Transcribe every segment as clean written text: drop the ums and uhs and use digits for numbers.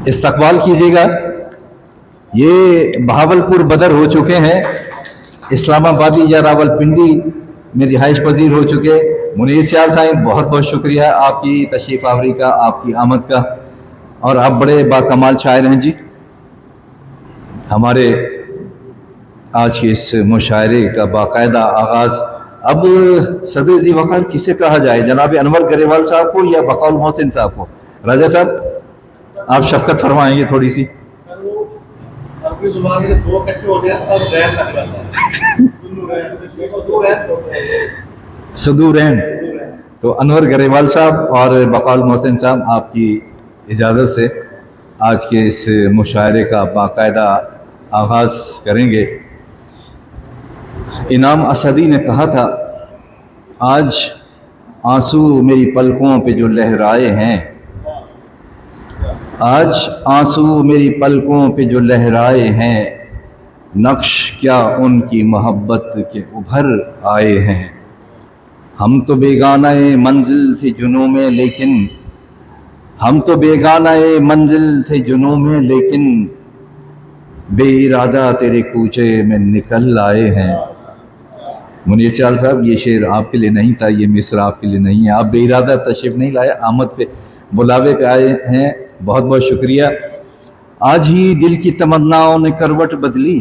استقبال کیجیے گا۔ یہ بہاولپور بدر ہو چکے ہیں، اسلام آبادی یا راولپنڈی میں رہائش پذیر ہو چکے۔ منیر سیال صاحب بہت بہت شکریہ آپ کی تشریف آوری کا، آپ کی آمد کا، اور آپ بڑے باکمال شاعر ہیں جی۔ ہمارے آج کے اس مشاعرے کا باقاعدہ آغاز اب صدر ذی وقار کسے کہا جائے، جناب انور گریوال صاحب کو یا بقول محسن صاحب کو؟ راجہ صاحب آپ شفقت فرمائیں گے تھوڑی سی؟ اپنی زبان میں دو کٹھے ہو جائیں تب رین لگ جاتا ہے، صدورین۔ تو انور گریوال صاحب اور بقول محسن صاحب آپ کی اجازت سے آج کے اس مشاعرے کا باقاعدہ آغاز کریں گے۔ انعام اسدی نے کہا تھا، آج آنسو میری پلکوں پہ جو لہرائے ہیں، آج آنسو میری پلکوں پہ جو لہرائے ہیں، نقش کیا ان کی محبت کے ابھر آئے ہیں۔ ہم تو بیگانہ منزل تھے جنوں میں لیکن، ہم تو بیگانہ منزل تھے جنوں میں لیکن، بے ارادہ تیرے کوچے میں نکل آئے ہیں۔ منیر چال صاحب یہ شعر آپ کے لیے نہیں تھا، یہ مصر آپ کے لیے نہیں ہے، آپ بے ارادہ تشریف نہیں لائے، آمد پہ بلاوے پہ آئے ہیں، بہت بہت شکریہ۔ آج ہی دل کی تمناؤں نے کروٹ بدلی،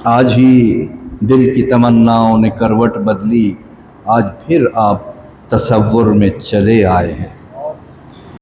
آج ہی دل کی تمناؤں نے کروٹ بدلی، آج پھر آپ تصور میں چلے آئے ہیں۔